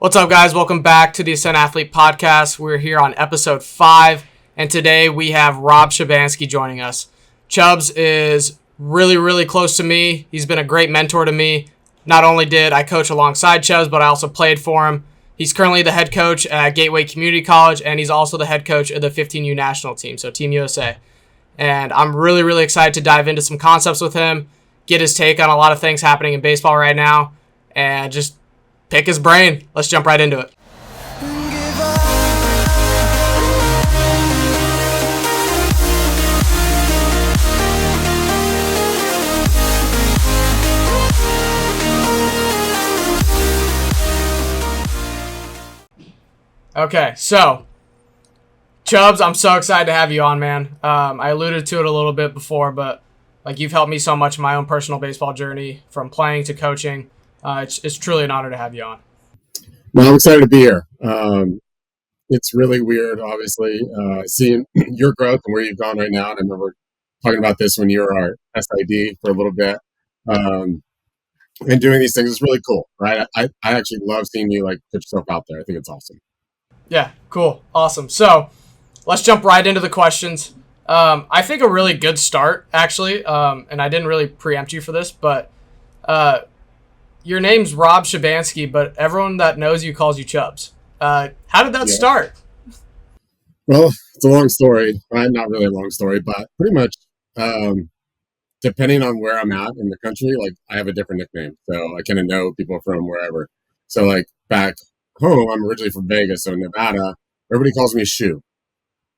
What's up, guys? Welcome back to the Ascent Athlete Podcast. We're here on episode 5, and today we have Rob Shabansky joining us. Chubbs is really close to me. He's been a great mentor to me. Not only did I coach alongside Chubbs, but I also played for him. He's currently the head coach at Gateway Community College, and he's also the head coach of the 15U national team, so Team USA. And I'm really excited to dive into some concepts with him, get his take on a lot of things happening in baseball right now, and just pick his brain. Let's jump right into it. Okay, so Chubbs, I'm so excited to have you on, man. I alluded to it a little bit before, but you've helped me so much in my own personal baseball journey, from playing to coaching. It's truly an honor to have you on. Well, I'm excited to be here. It's really weird, obviously, seeing your growth and where you've gone right now. And I remember talking about this when you were our SID for a little bit. And doing these things is really cool, right? I actually love seeing you put yourself out there. I think it's awesome. Yeah, cool. Awesome. So let's jump right into the questions. I think a really good start, actually, and I didn't really preempt you for this, but your name's Rob Shabansky, but everyone that knows you calls you Chubbs. How did that start? Well, it's a long story. Not really a long story, but pretty much depending on where I'm at in the country, I have a different nickname. So I kind of know people from wherever. So back home, I'm originally from Vegas, so in Nevada, everybody calls me Shoe.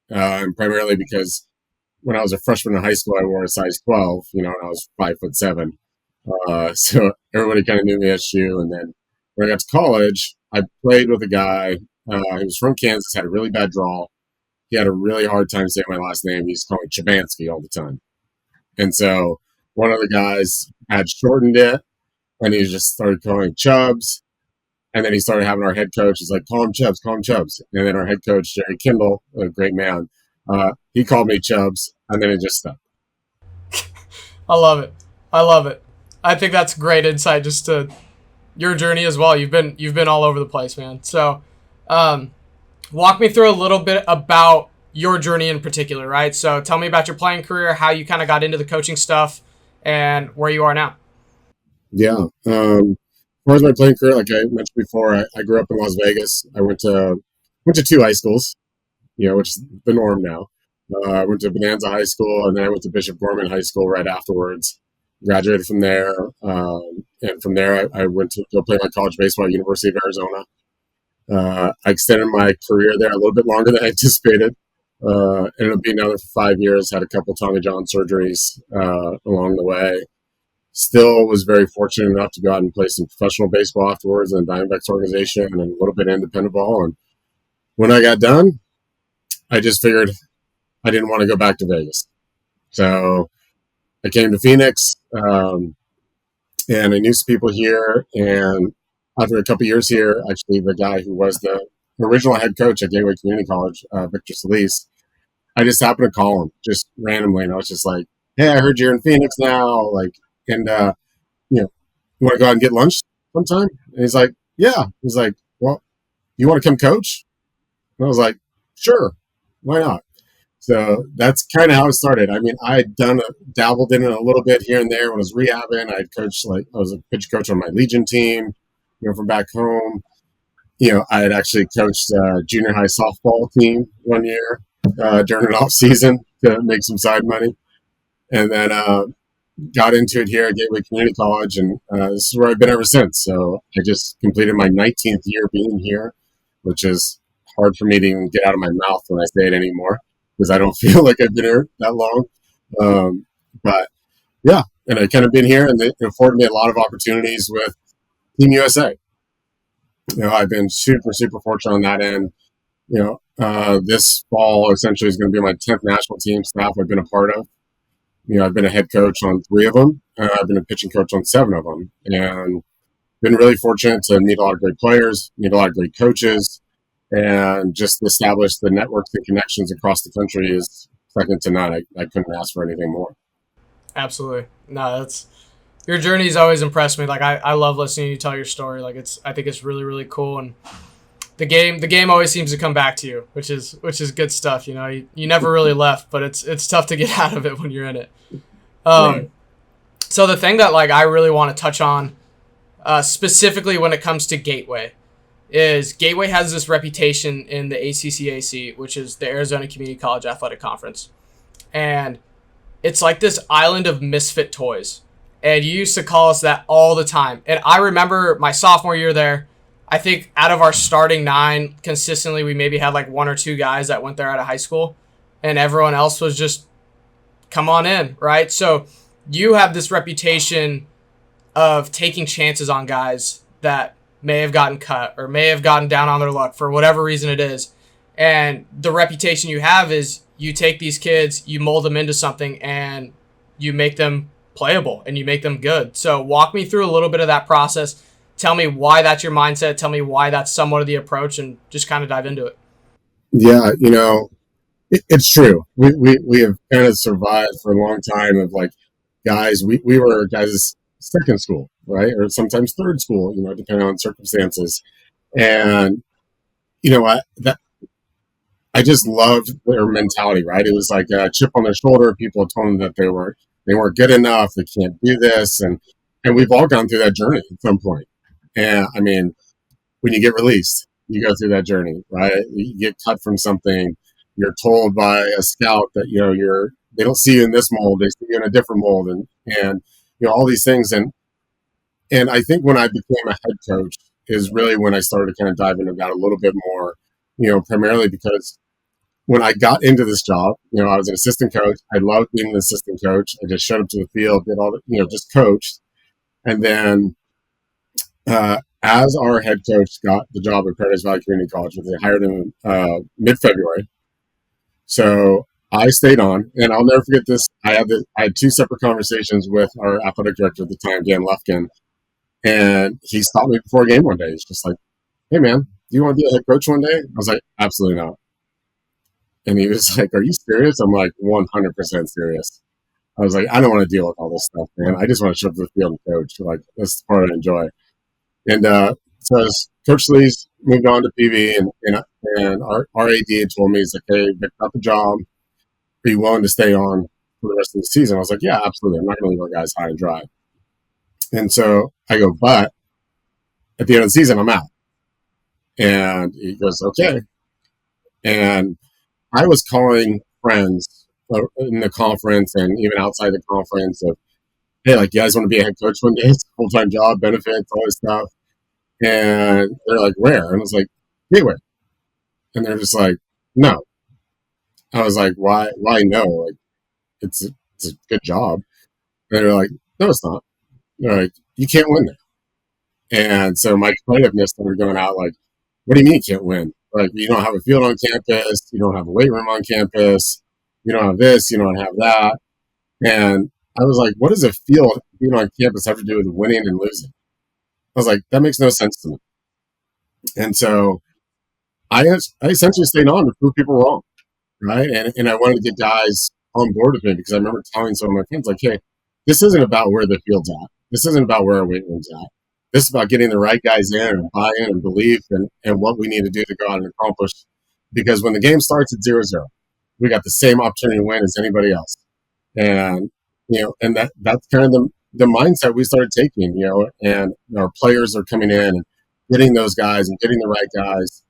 And primarily because when I was a freshman in high school, I wore a size 12, and I was 5'7". So everybody kind of knew me as Shoe. And then when I got to college, I played with a guy. He was from Kansas, had a really bad drawl. He had a really hard time saying my last name. He used to call me Shabansky all the time. And so one of the guys had shortened it, and he just started calling Chubbs. And then he started having our head coach. He's like, call him Chubbs, call him Chubbs. And then our head coach, Jerry Kindle, a great man, he called me Chubbs, and then it just stuck. I love it. I think that's great insight just to your journey as well. You've been all over the place, man. So walk me through a little bit about your journey in particular, right? So tell me about your playing career, how you kind of got into the coaching stuff, and where you are now. Yeah. As far as my playing career, like I mentioned before, I grew up in Las Vegas. I went to 2 high schools, which is the norm now. I went to Bonanza High School, and then I went to Bishop Gorman High School right afterwards. Graduated from there, and from there I went to go play my college baseball at University of Arizona. I extended my career there a little bit longer than I anticipated. Ended up being out there for 5 years, had a couple Tommy John surgeries along the way. Still was very fortunate enough to go out and play some professional baseball afterwards in the Diamondbacks organization and a little bit of independent ball. And when I got done, I just figured I didn't want to go back to Vegas. So I came to Phoenix, and I knew some people here. And after a couple years here, actually, the guy who was the original head coach at Gateway Community College, Victor Solis, I just happened to call him just randomly. And I was just like, hey, I heard you're in Phoenix now. You want to go out and get lunch sometime? And he's like, yeah. He's like, well, you want to come coach? And I was like, sure, why not? So that's kind of how it started. I mean, I had dabbled in it a little bit here and there when I was rehabbing. I'd coached, I was a pitch coach on my Legion team, from back home. I had actually coached a junior high softball team one year during an off season to make some side money. And then got into it here at Gateway Community College, and this is where I've been ever since. So I just completed my 19th year being here, which is hard for me to even get out of my mouth when I say it anymore, because I don't feel like I've been here that long. But yeah, and I've kind of been here, and it afforded me a lot of opportunities with Team USA. I've been super fortunate on that end. This fall essentially is going to be my 10th national team staff I've been a part of. I've been a head coach on 3 of them. I've been a pitching coach on 7 of them, and been really fortunate to meet a lot of great players, meet a lot of great coaches, and just establish the networks and connections across the country is second to none. I couldn't ask for anything more. Absolutely. No, that's your journey's always impressed me. Like I love listening to you tell your story. Like I think it's really really cool, and the game always seems to come back to you, which is good stuff. You know, you never really left, but it's tough to get out of it when you're in it. Right. So the thing that like I really want to touch on, specifically when it comes to Gateway, is Gateway has this reputation in the ACCAC, which is the Arizona Community College Athletic Conference, and it's like this island of misfit toys. And you used to call us that all the time. And I remember my sophomore year there, I think out of our starting 9, consistently we maybe had like 1 or 2 guys that went there out of high school, and everyone else was just come on in, right? So you have this reputation of taking chances on guys that may have gotten cut or may have gotten down on their luck for whatever reason it is. And the reputation you have is you take these kids, you mold them into something, and you make them playable and you make them good. So walk me through a little bit of that process. Tell me why that's your mindset. Tell me why that's somewhat of the approach, and just kind of dive into it. Yeah, it's true. We have kind of survived for a long time of like guys. We were guys second school, right, or sometimes third school, depending on circumstances. And I just loved their mentality, right? It was like a chip on their shoulder. People told them that they weren't good enough. They can't do this, and we've all gone through that journey at some point. And I mean, when you get released, you go through that journey, right? You get cut from something. You're told by a scout that they don't see you in this mold. They see you in a different mold, and all these things. And I think when I became a head coach is really when I started to kind of dive into that a little bit more. Primarily because when I got into this job, I was an assistant coach. I loved being an assistant coach. I just showed up to the field, did all the, just coached. And then as our head coach got the job at Paradise Valley Community College, they hired him mid-February. So I stayed on, and I'll never forget this. I had 2 separate conversations with our athletic director at the time, Dan Lufkin, and he stopped me before a game one day. He's just like, "Hey, man, do you want to be a head coach one day?" I was like, "Absolutely not." And he was like, "Are you serious?" I'm like, 100% serious. I was like, "I don't want to deal with all this stuff, man. I just want to show up to the field and coach. Like, that's the part I enjoy." And so as Coach Lee's moved on to PV, and our AD told me, he's like, "Hey, Vic got the job. Are you willing to stay on for the rest of the season?" I was like, "Yeah, absolutely. I'm not going to leave our guys high and dry." And so I go, "But at the end of the season, I'm out." And he goes, "Okay." And I was calling friends in the conference and even outside the conference of, "Hey, like, you guys want to be a head coach one day? It's a full-time job, benefits, all this stuff." And they're like, "Where?" And I was like, "Gateway." And they're just like, "No." I was like, "Why? Why no? Like, it's a good job." And they're like, "No, it's not." They're like, "You can't win there." And so my competitiveness started going out like, "What do you mean you can't win? Like, you don't have a field on campus, you don't have a weight room on campus, you don't have this, you don't have that." And I was like, "What does a field being on campus have to do with winning and losing?" I was like, "That makes no sense to me." And so I essentially stayed on to prove people wrong, right? And I wanted to get guys on board with me because I remember telling some of my friends, like, "Hey, this isn't about where the field's at. This isn't about where our weight room's at. This is about getting the right guys in and buy in and belief and what we need to do to go out and accomplish. Because when the game starts at 0-0, we got the same opportunity to win as anybody else." And and that's kind of the mindset we started taking. And our players are coming in and getting those guys and getting the right guys.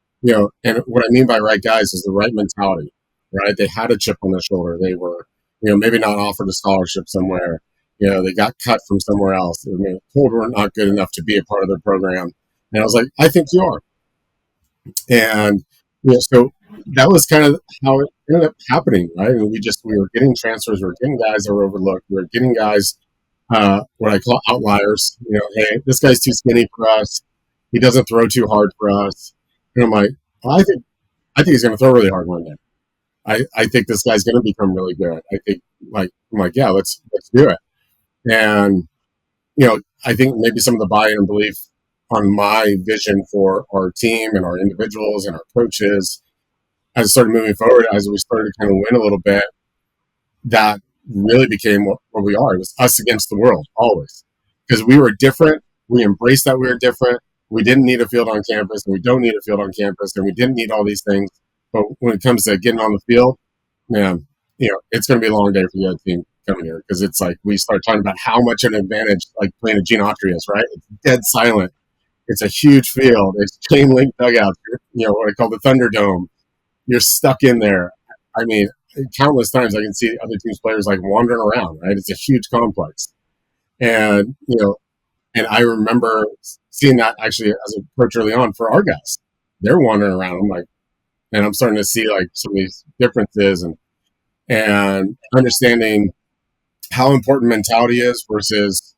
And what I mean by right guys is the right mentality, right? They had a chip on their shoulder. They were, maybe not offered a scholarship somewhere. They got cut from somewhere else. I mean, told we're not good enough to be a part of their program. And I was like, "I think you are." And so that was kind of how it ended up happening, right? And we were getting transfers, we were getting guys that were overlooked, we were getting guys what I call outliers. Hey, this guy's too skinny for us. He doesn't throw too hard for us. And I'm like, well, I think he's going to throw really hard one day. I think this guy's going to become really good. I think I'm like, yeah, let's do it. And I think maybe some of the buy-in and belief on my vision for our team and our individuals and our coaches as it started moving forward, as we started to kind of win a little bit, that really became what we are. It was us against the world, always. because we were different. We embraced that we were different. We didn't need a field on campus, and we don't need a field on campus, and we didn't need all these things. But when it comes to getting on the field, man, it's going to be a long day for the other team coming here, because it's like we start talking about how much an advantage, like playing a Gene Autry, right? It's dead silent. It's a huge field. It's chain link dugouts. What I call the Thunderdome. You're stuck in there. I mean, countless times I can see other teams' players like wandering around, right? It's a huge complex. And, and I remember seeing that actually as a coach early on for our guys. They're wandering around. And I'm starting to see like some of these differences and understanding how important mentality is versus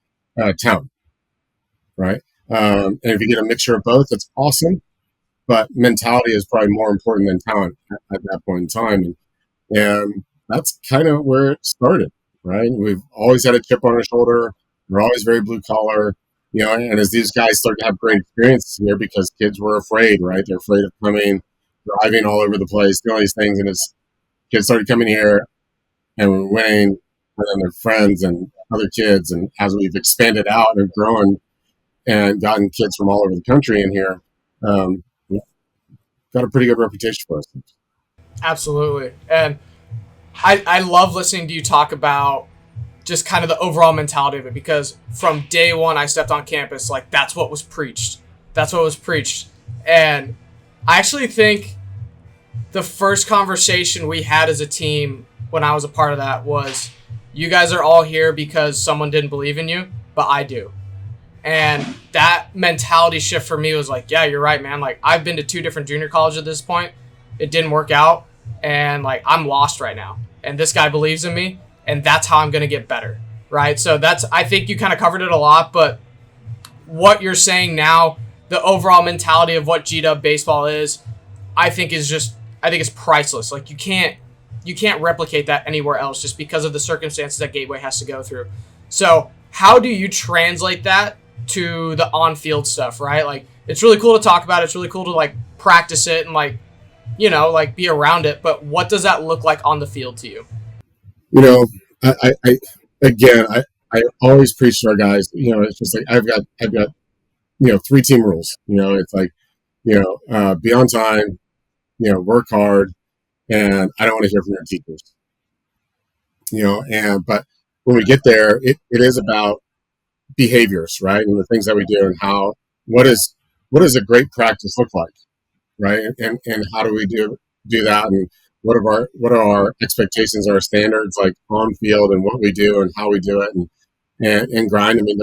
talent, right? And if you get a mixture of both, it's awesome. But mentality is probably more important than talent at that point in time. And that's kind of where it started, right? We've always had a chip on our shoulder. We're always very blue collar, and as these guys start to have great experiences here, because kids were afraid, right? They're afraid of coming, driving all over the place, doing all these things. And as kids started coming here and we're winning, and then their friends and other kids. And as we've expanded out and grown and gotten kids from all over the country in here, we've got a pretty good reputation for us. Absolutely. And I love listening to you talk about just kind of the overall mentality of it, because from day one I stepped on campus, like that's what was preached. That's what was preached. And I actually think the first conversation we had as a team when I was a part of that was, you guys are all here because someone didn't believe in you, but I do. And that mentality shift for me was like, yeah, you're right, man. Like, I've been to 2 different junior colleges at this point. It didn't work out. And like, I'm lost right now. And this guy believes in me. And that's how I'm going to get better. Right. So I think you kind of covered it a lot, but what you're saying now, the overall mentality of what GW baseball is, I think it's priceless. Like, you can't replicate that anywhere else, just because of the circumstances that Gateway has to go through. So how do you translate that to the on-field stuff, right? Like, it's really cool to talk about. It's really cool to like practice it and like, be around it. But what does that look like on the field to you? I always preach to our guys, it's just like, I've got 3 team rules. It's like, be on time, work hard, and I don't want to hear from your teachers. But when we get there, it is about behaviors, right? And the things that we do, and what does a great practice look like, right? And how do we do that? And what are our expectations, our standards, like on field, and what we do and how we do it, and grind. I mean,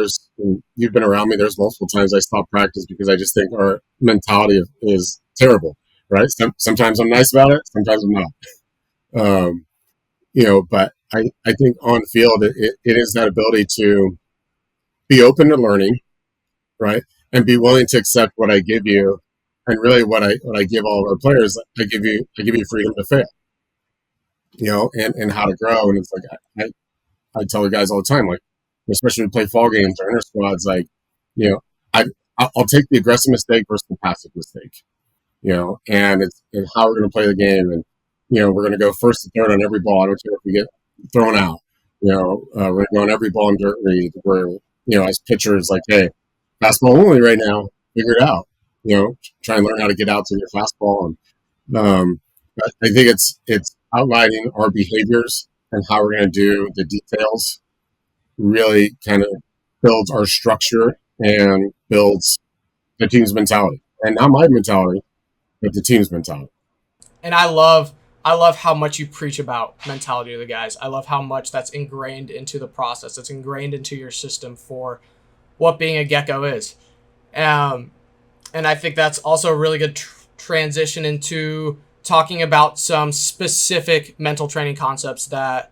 you've been around me. There's multiple times I stop practice because I just think our mentality is terrible, right? Sometimes I'm nice about it. Sometimes I'm not. But I think on field, it is that ability to be open to learning, right? And be willing to accept what I give you. And really what I give all of our players, I give you freedom to fail, and how to grow. And it's like, I tell the guys all the time, like, especially when we play fall games or inter squads, like, I'll take the aggressive mistake versus the passive mistake, and how we're going to play the game. And, we're going to go first to third on every ball. I don't care if we get thrown out, we're going to go on every ball in dirt read where, as pitchers, like, hey, fastball only right now, figure it out, try and learn how to get out to your fastball. And, but I think it's outlining our behaviors and how we're going to do the details really kind of builds our structure and builds the team's mentality. And not my mentality, but the team's mentality. And I love how much you preach about mentality to the guys. I love how much that's ingrained into the process. It's ingrained into your system for what being a Gecko is. And I think that's also a really good transition into talking about some specific mental training concepts that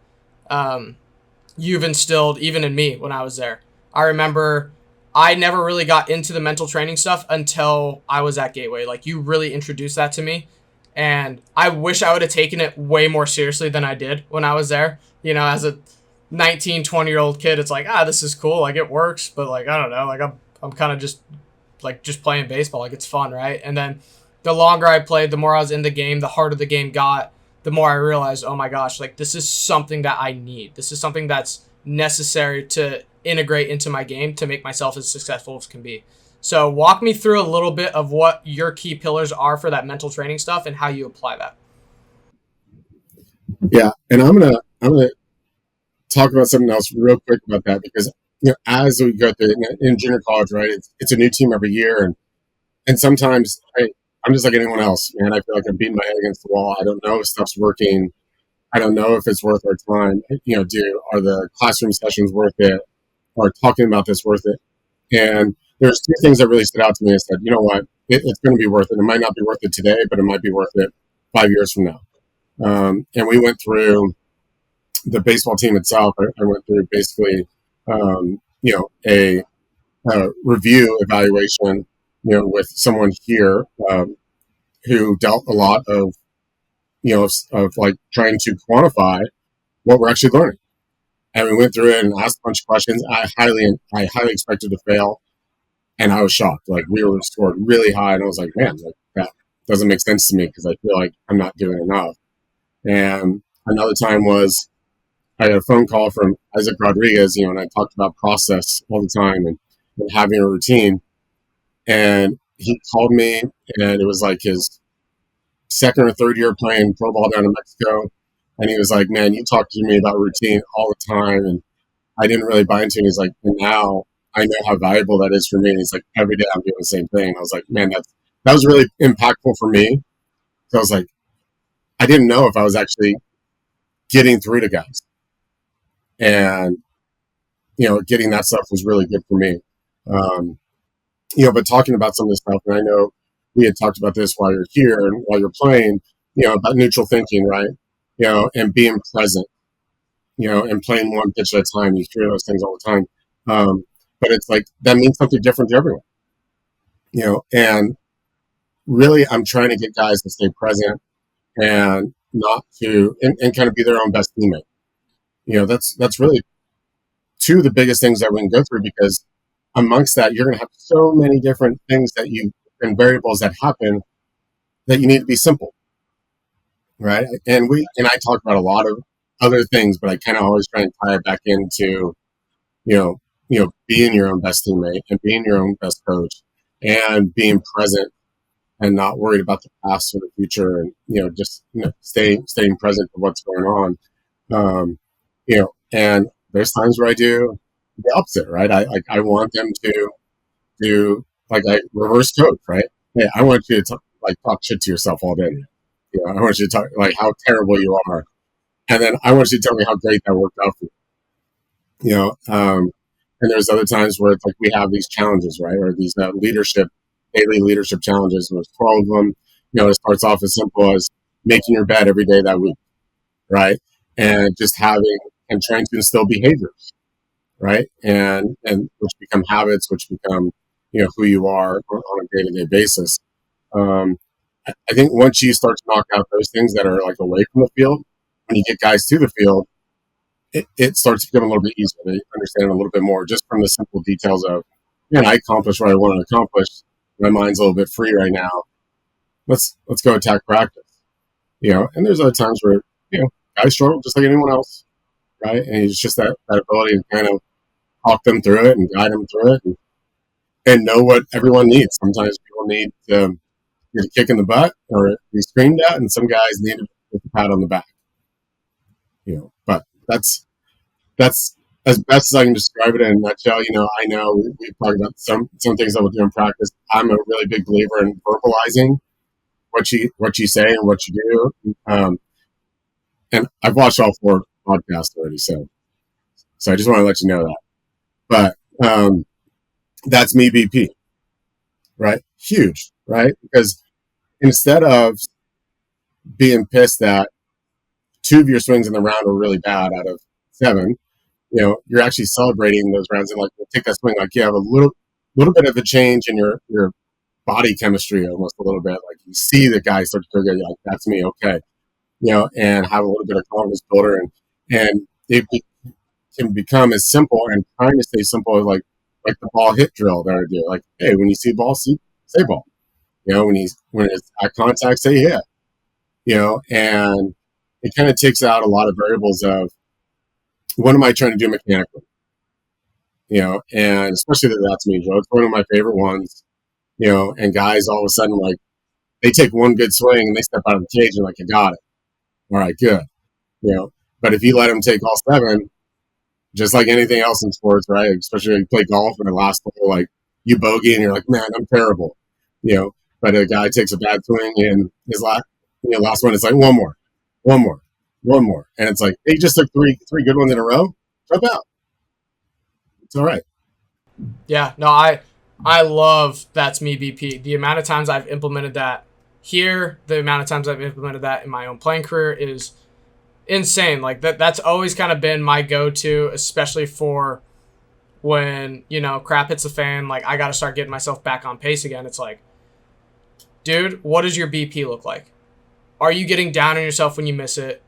you've instilled even in me when I was there. I remember I never really got into the mental training stuff until I was at Gateway. Like, you really introduced that to me. And I wish I would have taken it way more seriously than I did when I was there. As a 19, 20-year-old kid, it's like, this is cool. Like, it works. But, like, I don't know. Like, I'm kind of just playing baseball. Like, it's fun, right? And then the longer I played, the more I was in the game, the harder the game got, the more I realized, oh my gosh, like, this is something that I need. This is something that's necessary to integrate into my game to make myself as successful as can be. So walk me through a little bit of what your key pillars are for that mental training stuff and how you apply that. Yeah, and I'm gonna talk about something else real quick about that because as we go through in junior college, right, it's a new team every year, and sometimes I'm just like anyone else, man. I feel like I'm beating my head against the wall. I don't know if stuff's working. I don't know if it's worth our time. Are the classroom sessions worth it? Are talking about this worth it? And there's two things that really stood out to me. I said, you know what, it's going to be worth it. It might not be worth it today, but it might be worth it 5 years from now. And we went through the baseball team itself. I went through basically, a review evaluation, with someone here who dealt a lot of, of like trying to quantify what we're actually learning. And we went through it and asked a bunch of questions. I highly expected to fail, and I was shocked. Like we were scored really high, and I was like, man, like, that doesn't make sense to me because I feel like I'm not doing enough. And another time was I had a phone call from Isaac Rodriguez, and I talked about process all the time and having a routine. And he called me, and it was like his second or third year playing pro ball down in Mexico. And he was like, man, you talk to me about routine all the time. And I didn't really buy into it. He's like, and now I know how valuable that is for me. And he's like, every day I'm doing the same thing. I was like, man, that was really impactful for me. So I was like, I didn't know if I was actually getting through to guys. And, getting that stuff was really good for me. Um, but talking about some of this stuff, and I know we had talked about this while you're here and while you're playing, about neutral thinking, right? And being present, and playing one pitch at a time. You hear those things all the time. But it's like, that means something different to everyone, and really I'm trying to get guys to stay present and not and kind of be their own best teammate. That's really two of the biggest things that we can go through because amongst that, you're going to have so many different things and variables that happen that you need to be simple, right? And I talk about a lot of other things, but I kind of always try and tie it back into, you know, being your own best teammate and being your own best coach and being present and not worried about the past or the future and, just, staying present to what's going on. And there's times where I do the opposite, right? I want them to do like I reverse coach, right? Hey, I want you to talk shit to yourself all day. I want you to talk like how terrible you are, and then I want you to tell me how great that worked out for you. And there's other times where it's like we have these challenges, right, or these daily leadership challenges. There's 12 of them. It starts off as simple as making your bed every day that week, right, and just having and trying to instill behaviors, right, and which become habits, which become who you are on a day-to-day basis. I think once you start to knock out those things that are like away from the field, when you get guys to the field, it starts to become a little bit easier. They understand a little bit more just from the simple details of, man, I accomplished what I wanted to accomplish. My mind's a little bit free right now. Let's go attack practice. And there's other times where guys struggle just like anyone else, right? And it's just that ability to kind of talk them through it and guide them through it and know what everyone needs. Sometimes people need to get a kick in the butt or be screamed at, and some guys need a pat on the back. But that's as best as I can describe it in a nutshell. I know we've talked about some things that we'll do in practice. I'm a really big believer in verbalizing what you say and what you do. And I've watched all 4 podcasts already, so I just want to let you know that. But that's me, BP, right? Huge, right? Because instead of being pissed that 2 of your swings in the round were really bad out of 7, you're actually celebrating those rounds and like take that swing, like you have a little bit of a change in your body chemistry, almost a little bit. Like you see the guy start to figure, like, that's me, okay, and have a little bit of confidence builder, and it can become as simple and trying to stay simple as like the ball hit drill that I do. Like, hey, when you see ball, say ball. When it's at contact, say hit. And it kind of takes out a lot of variables of what am I trying to do mechanically, and especially that's me, Joe. It's one of my favorite ones, and guys all of a sudden, like, they take one good swing and they step out of the cage and like, you got it. All right, good. But if you let them take all seven, just like anything else in sports, right? Especially when you play golf and the last hole, like, you bogey and you're like, man, I'm terrible, but a guy takes a bad swing and his last one, it's like, one more, one more. And it's like, they just took three good ones in a row. Jump out. It's all right. Yeah, no, I love That's Me BP. The amount of times I've implemented that here, the amount of times I've implemented that in my own playing career is insane. Like that's always kind of been my go-to, especially for when, crap hits the fan, like I got to start getting myself back on pace again. It's like, dude, what does your BP look like? Are you getting down on yourself when you miss it?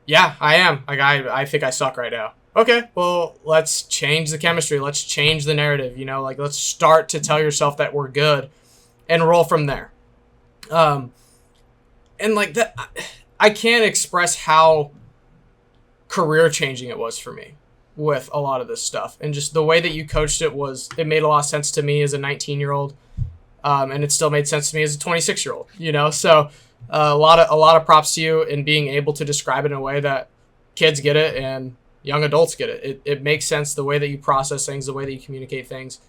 Yeah, I am. Like I think I suck right now. Okay, well, let's change the chemistry. Let's change the narrative, like let's start to tell yourself that we're good and roll from there. And like that, I can't express how career changing it was for me with a lot of this stuff. And just the way that you coached it made a lot of sense to me as a 19-year-old. And it still made sense to me as a 26-year-old, so a lot of props to you in being able to describe it in a way that kids get it and young adults get it. It makes sense the way that you process things, the way that you communicate things.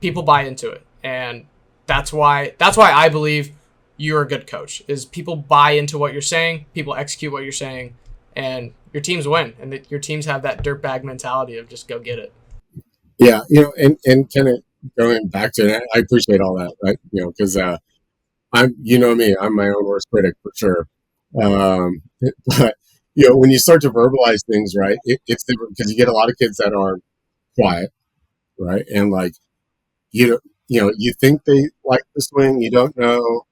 People buy into it, and that's why I believe you're a good coach. Is people buy into what you're saying, people execute what you're saying, and your teams win, and your teams have that dirtbag mentality of just go get it. Yeah, and kind of going back to it, I appreciate all that, right? Because I'm, me, I'm my own worst critic for sure. But when you start to verbalize things, right, it's different because you get a lot of kids that are quiet, right, and like you think they like the swing, you don't know.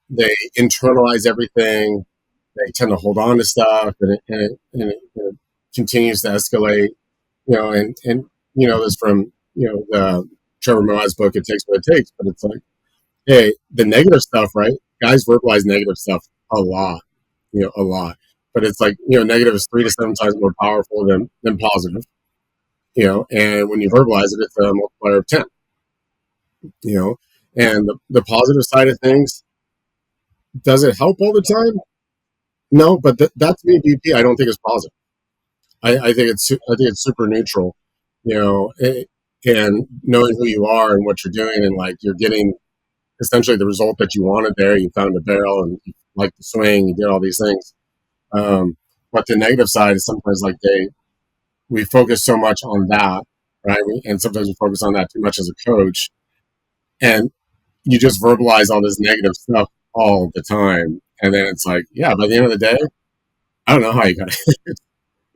They internalize everything. They tend to hold on to stuff, and it continues to escalate. This from the Trevor Noah's book, "It Takes What It Takes," but it's like, hey, the negative stuff, right? Guys verbalize negative stuff a lot, a lot. But it's like, negative is 3 to 7 times more powerful than positive, and when you verbalize it, it's a multiplier of 10, and the positive side of things, does it help all the time? No, but that's me, BP. I don't think it's positive. I think it's super neutral, and knowing who you are and what you're doing, and like you're getting essentially the result that you wanted there. You found a barrel and you like the swing, you did all these things. But the negative side is sometimes like we focus so much on that, right? And sometimes we focus on that too much as a coach, and you just verbalize all this negative stuff all the time, and then it's like, yeah, by the end of the day, I don't know how you got it.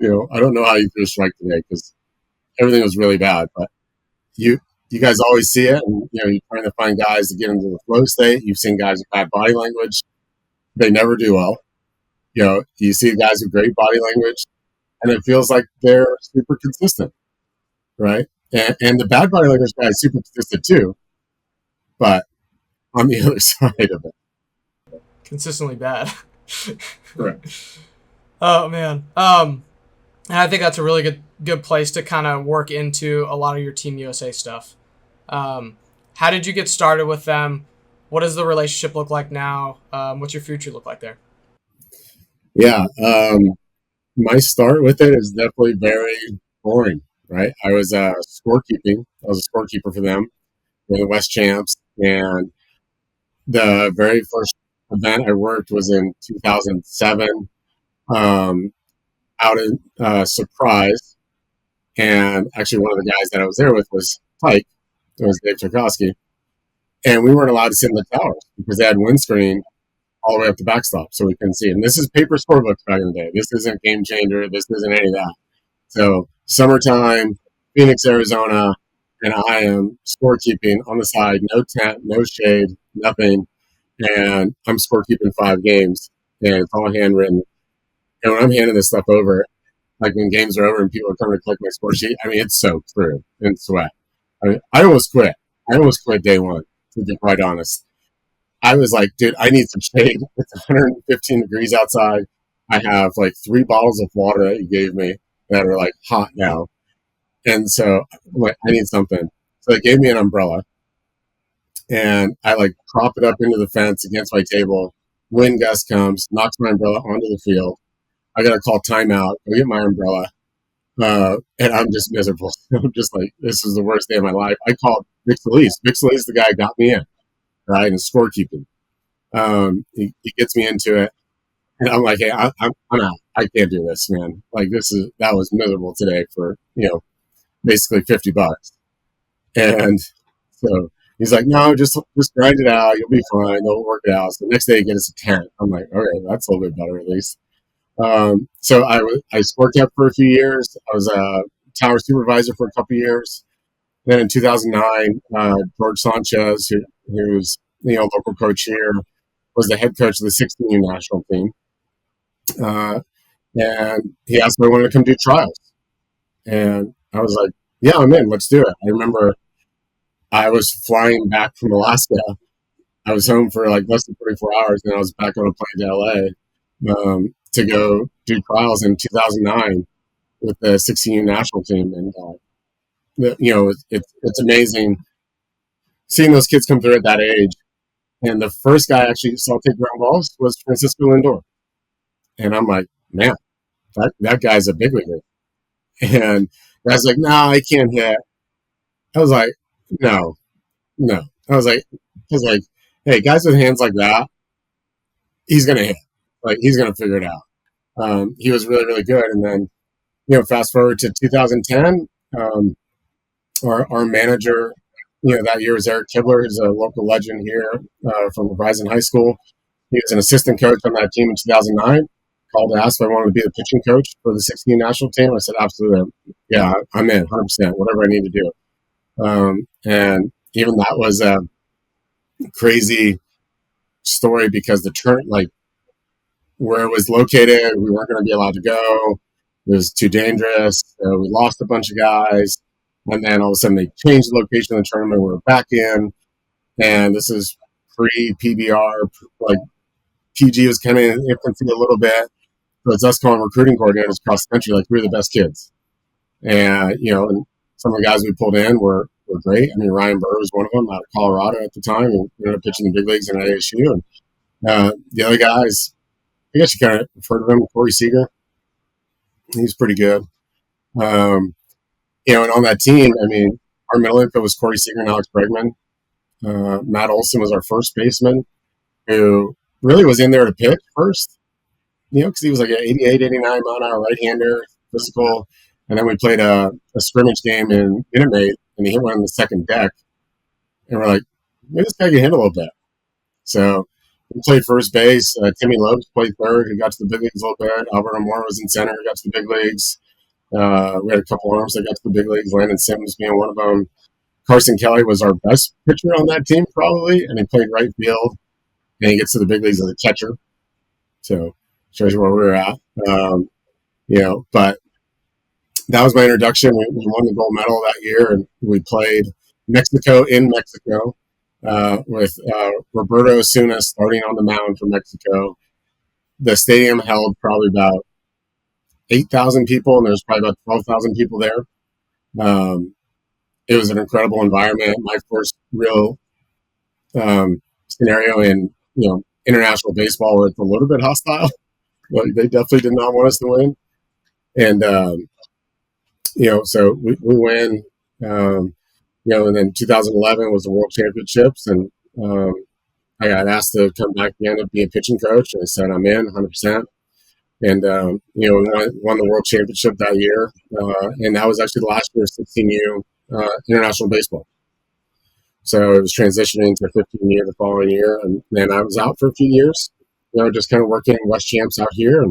I don't know how you threw a strike today because everything was really bad. But you guys always see it, and you're trying to find guys to get into the flow state. You've seen guys with bad body language; they never do well. You see guys with great body language, and it feels like they're super consistent, right? And the bad body language guy is super consistent too, but on the other side of it, consistently bad. Correct. Oh man. And I think that's a really good place to kind of work into a lot of your Team USA stuff. How did you get started with them? What does the relationship look like now? What's your future look like there? Yeah, my start with it is definitely very boring, right? I was scorekeeping. I was a scorekeeper for them. We're the West Champs, and the very first event I worked was in 2007, out in Surprise, and actually one of the guys that I was there with was Pike. It was Dave Tchaikovsky, and we weren't allowed to sit in the towers because they had windscreen all the way up the backstop, so we couldn't see. And this is paper scorebooks back in the day. This isn't Game Changer. This isn't any of that. So summertime, Phoenix, Arizona, and I am scorekeeping on the side, no tent, no shade, nothing, and I'm scorekeeping 5 games, and it's all handwritten. And when I'm handing this stuff over, like when games are over and people are coming to collect my score sheet, I mean, it's soaked through in sweat. I almost quit. I almost quit day one, to be quite honest. I was like, dude, I need some shade. It's 115 degrees outside. I have like 3 bottles of water that you gave me that are like hot now. And so I'm like, I need something. So they gave me an umbrella, and I like prop it up into the fence against my table. Wind gust comes, knocks my umbrella onto the field. I got to call timeout, go get my umbrella. And I'm just miserable. I'm just like, this is the worst day of my life. I called Vic Solis. Vic Solis, the guy who got me in, right, in scorekeeping. He gets me into it, and I'm like, hey, I'm out. I can't do this, man. Like that was miserable today for basically $50. And so he's like, no, just grind it out. You'll be fine. They'll work it out. So the next day he gets a 10. I'm like, okay, that's a little bit better at least. So I worked up for a few years. I was a tower supervisor for a couple of years. Then in 2009, George Sanchez, who's local coach here, was the head coach of the 16U national team. And he asked me if I wanted to come do trials. And I was like, yeah, I'm in. Let's do it. I remember I was flying back from Alaska. I was home for like less than 24 hours, and I was back on a plane to LA to go do trials in 2009 with the 16U national team. And, it's amazing seeing those kids come through at that age. And the first guy I actually saw take ground balls was Francisco Lindor. And I'm like, man, that guy's a big leaguer. And I was like, no, I can't hit. I was like, no. I was like, hey, guys with hands like that, he's gonna hit. Like he's gonna figure it out. He was really, really good. And then, fast forward to 2010, our manager, that year was Eric Kibler, who's a local legend here from Horizon High School. He was an assistant coach on that team in 2009. Called to ask if I wanted to be the pitching coach for the 16 national team. I said, absolutely. Yeah, I'm in 100%, whatever I need to do. And even that was a crazy story because the turn, like where it was located, we weren't going to be allowed to go. It was too dangerous. We lost a bunch of guys. And then all of a sudden they changed the location of the tournament. We were back in. And this is pre-PBR. Like PG was kind of in infancy a little bit. So it's us calling recruiting coordinators across the country, like we're the best kids. And, and some of the guys we pulled in were great. I mean, Ryan Burr was one of them out of Colorado at the time. And ended up pitching the big leagues in ASU. And the other guys, I guess you kind of heard of him, Corey Seager. He's pretty good. And on that team, I mean, our middle infield was Corey Seager and Alex Bregman. Matt Olson was our first baseman, who really was in there to pitch first. Because he was like an 88, 89 mile-an-hour right-hander, physical. And then we played a scrimmage game in Minute Maid, and he hit one on the second deck. And we're like, maybe this guy can hit a little bit. So we played first base. Timmy Lopes played third, who got to the big leagues a little bit. Alberto Moore was in center, who got to the big leagues. We had a couple arms that got to the big leagues, Landon Sims being one of them. Carson Kelly was our best pitcher on that team, probably, and he played right field. And he gets to the big leagues as a catcher. So shows you where we were at. But that was my introduction. We won the gold medal that year, and we played Mexico in Mexico with Roberto Osuna starting on the mound for Mexico. The stadium held probably about 8,000 people, and there was probably about 12,000 people there. It was an incredible environment. My first real scenario in international baseball where it's a little bit hostile. Like they definitely did not want us to win, and so we win. And then 2011 was the World Championships, and I got asked to come back again and be a pitching coach, and I said I'm in 100%. And we won the World Championship that year, and that was actually the last year of 16U international baseball. So it was transitioning to 15U the following year, and then I was out for a few years, just kind of working West Champs out here,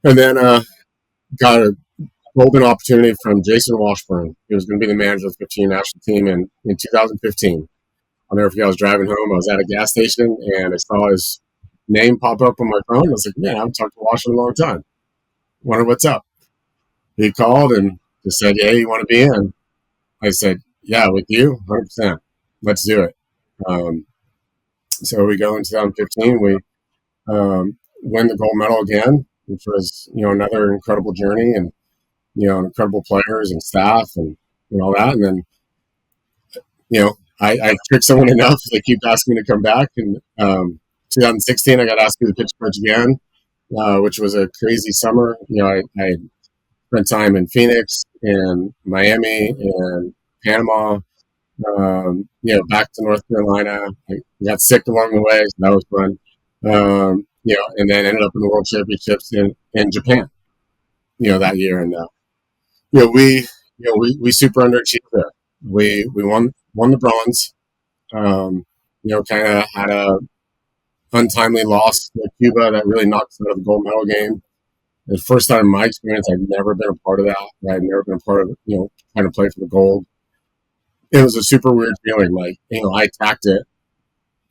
and then got a golden opportunity from Jason Washburn. He was going to be the manager of the 15 national team in 2015. I'll never forget, I was driving home. I was at a gas station, and I saw his name pop up on my phone. I was like, man, I haven't talked to Washburn in a long time. Wonder what's up. He called and just said, yeah, you want to be in? I said, yeah, with you, 100%. Let's do it. So we go in 2015. We win the gold medal again, which was, another incredible journey. And incredible players and staff and all that. And then, I tricked someone enough. They keep asking me to come back. And 2016, I got asked to be the pitch coach again, which was a crazy summer. I spent time in Phoenix and Miami and Panama, back to North Carolina. I got sick along the way, so that was fun. And then ended up in the World Championships in Japan, that year. And, we super underachieved there. We won the bronze, kind of had a untimely loss to Cuba that really knocked us out of the gold medal game. The first time in my experience, I've never been a part of that. I've never been a part of, trying to play for the gold. It was a super weird feeling. Like, I attacked it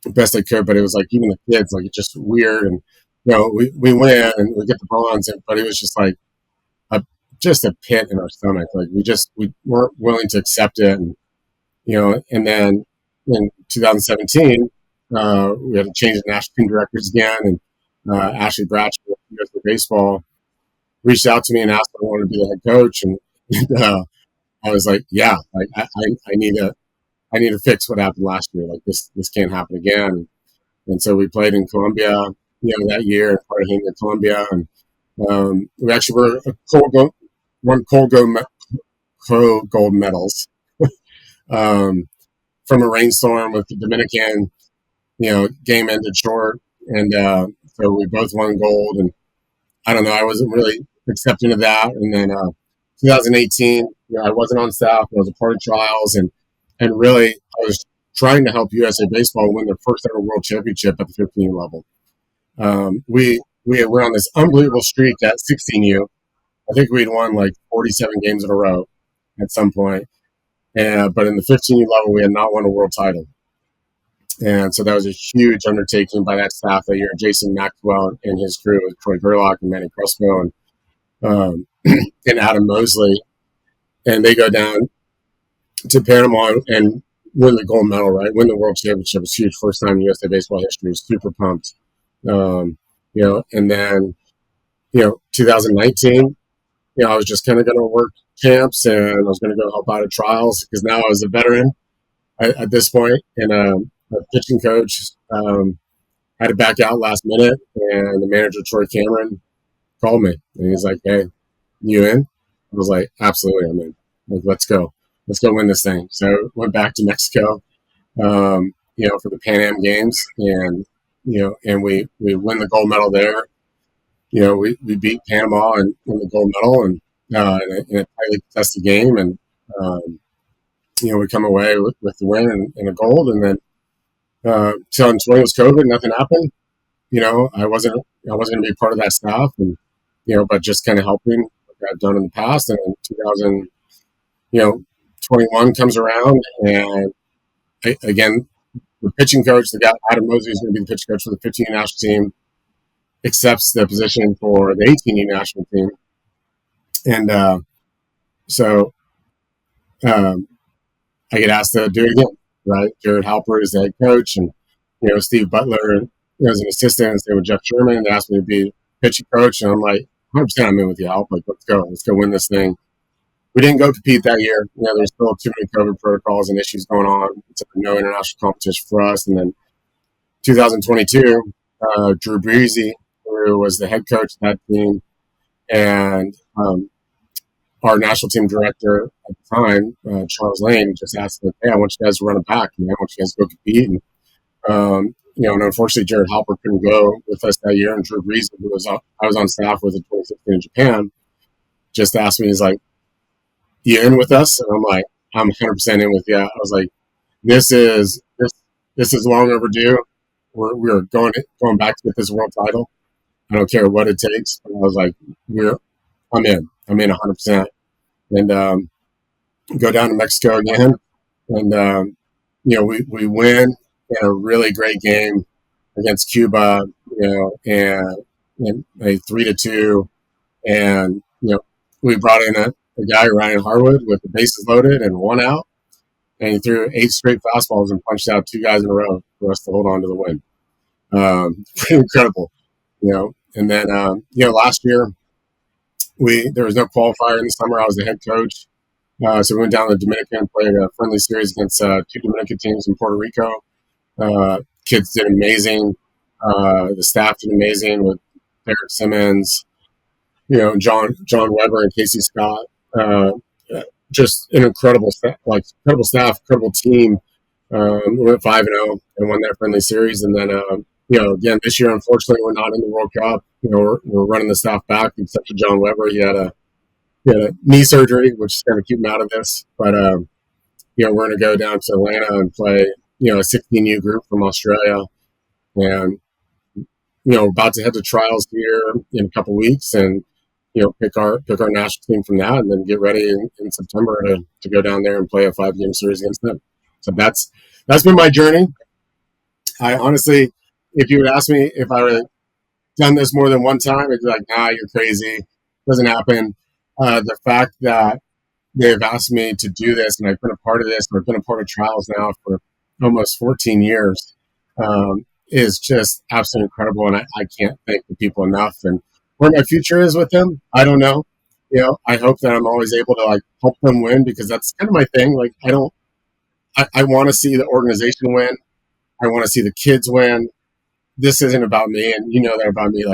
the best I could, but it was like, even the kids, like, it's just weird. And, we win and we get the bronze, but it was just like just a pit in our stomach. Like, we weren't willing to accept it. And, and then in 2017, we had to change the national team directors again. And Ashley Bratcher, USA Baseball, reached out to me and asked if I wanted to be the head coach. And I was like, yeah, like I need to fix what happened last year. Like, this can't happen again. And so we played in Colombia, that year in Cartagena, Colombia. And we actually won gold medals from a rainstorm with the Dominican. Game ended short, and so we both won gold. And I don't know, I wasn't really accepting of that. And then 2018, I wasn't on staff. I was a part of trials, and really I was trying to help USA Baseball win their first ever World Championship at the 15U level. We were on this unbelievable streak at 16U. I think we'd won like 47 games in a row at some point. But in the 15U level, we had not won a world title. And so that was a huge undertaking by that staff that year. Jason Maxwell and his crew with Troy Gerlach and Manny Crespo and Adam Mosley. And they go down to Panama and win the gold medal, right? Win the World Championship. It's huge. First time in USA Baseball history. Super pumped. And then, 2019, I was just kind of going to work camps and I was going to go help out at trials because now I was a veteran at this point. And a pitching coach had to back out last minute, and the manager, Troy Cameron, called me. And he's like, hey, you in? I was like, absolutely, I'm in. Like, let's go win this thing. So went back to Mexico, for the Pan Am Games, and and we win the gold medal there. We beat Panama and win the gold medal, and in a tightly contested game, and we come away with the win and a gold. And then 2020 was COVID, nothing happened. I wasn't going to be part of that staff, and but just kind of helping like I've done in the past. And then 2021 comes around, and again, the pitching coach, the guy Adam Mosley is going to be the pitching coach for the 15U national team, accepts the position for the 18U national team, and so I get asked to do it again. Right, Jared Halper is the head coach, and Steve Butler as an assistant, and stay with Jeff Sherman. They asked me to be pitching coach, and I'm like, 100%, I'm in with you, Halp. Like, let's go win this thing. We didn't go compete that year. There's still too many COVID protocols and issues going on. It's no international competition for us. And then 2022, Drew Breezy, who was the head coach of that team, and our national team director at the time, Charles Lane, just asked, like, hey, I want you guys to run it back. I want you guys to go compete. And, and unfortunately, Jared Halper couldn't go with us that year. And Drew Brees, I was on staff with in 2016 in Japan, just asked me, he's like, you in with us? And I'm like, I'm 100% in with you. I was like, this is long overdue. We're going back to get this world title. I don't care what it takes. And I was like, I'm in 100%. And go down to Mexico again, and we win in a really great game against Cuba, and a 3-2, and we brought in a guy, Ryan Harwood, with the bases loaded and 1 out, and he threw 8 straight fastballs and punched out 2 guys in a row for us to hold on to the win. Pretty incredible, And then last year, There was no qualifier in the summer. I was the head coach. So we went down to the Dominican, played a friendly series against two Dominican teams in Puerto Rico. Kids did amazing. The staff did amazing with Derek Simmons, John Weber and Casey Scott. Just an incredible staff, incredible team. We went 5-0 and won that friendly series, and then again this year, unfortunately, we're not in the World Cup. We're running the staff back except for John Weber. He had a knee surgery, which is going to keep him out of this. But we're going to go down to Atlanta and play a 16U group from Australia, and we're about to head to trials here in a couple weeks, and pick our national team from that, and then get ready in September to go down there and play a 5-game series against them. So that's been my journey. I honestly, if you would ask me if I would have done this more than one time, I'd be like, nah, you're crazy. Doesn't happen. The fact that they've asked me to do this, and I've been a part of this, or I've been a part of trials now for almost 14 years, is just absolutely incredible. And I can't thank the people enough. And where my future is with them, I don't know. I hope that I'm always able to help them win, because that's kind of my thing. I want to see the organization win. I want to see the kids win. This isn't about me, and that about me.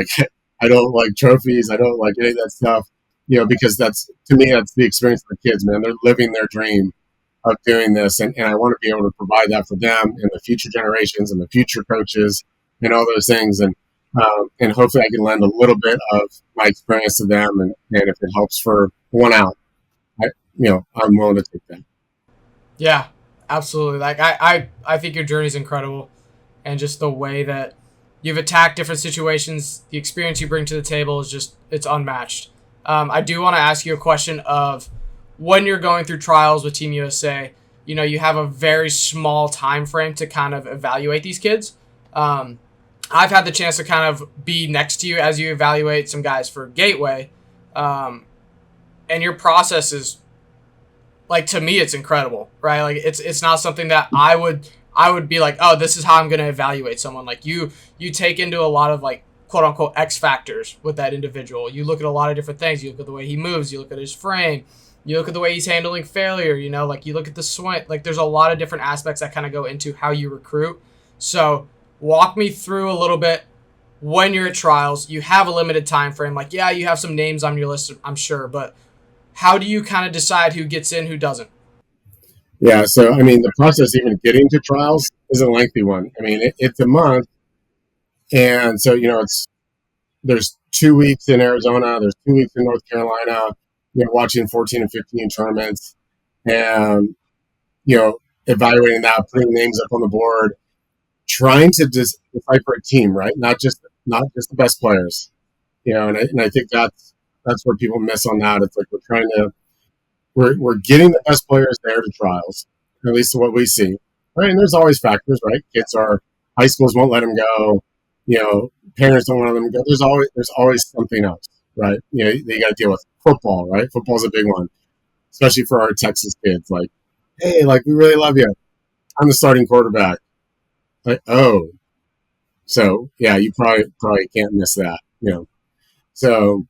I don't like trophies. I don't like any of that stuff. Because to me, that's the experience of the kids, man. They're living their dream of doing this, and I want to be able to provide that for them and the future generations and the future coaches and all those things, and hopefully I can lend a little bit of my experience to them, and if it helps for one out, I'm willing to take that. Yeah, absolutely. I think your journey is incredible, and just the way that you've attacked different situations, the experience you bring to the table it's unmatched. I do want to ask you a question of when you're going through trials with Team USA, you have a very small time frame to kind of evaluate these kids. I've had the chance to kind of be next to you as you evaluate some guys for Gateway. And your process is, to me, it's incredible, right? It's not something that I would be like, oh, this is how I'm going to evaluate someone. You take into a lot of quote unquote X factors with that individual. You look at a lot of different things. You look at the way he moves. You look at his frame. You look at the way he's handling failure. You look at the swing. There's a lot of different aspects that kind of go into how you recruit. So walk me through a little bit. When you're at trials, you have a limited time frame. You have some names on your list, I'm sure, but how do you kind of decide who gets in, who doesn't? Yeah, so the process even getting to trials is a lengthy one. It's a month, and so there's 2 weeks in Arizona, there's 2 weeks in North Carolina, watching 14 and 15 tournaments, and evaluating that, putting names up on the board, trying to decipher a team, right? Not just the best players, and I think that's where people miss on that. It's we're getting the best players there to trials, at least what we see, right? And there's always factors, right? High schools won't let them go, parents don't want them to go. There's always something else, right? They got to deal with football, right? Football's a big one, especially for our Texas kids. Hey, we really love you. I'm the starting quarterback. Oh, so yeah, you probably can't miss that, So,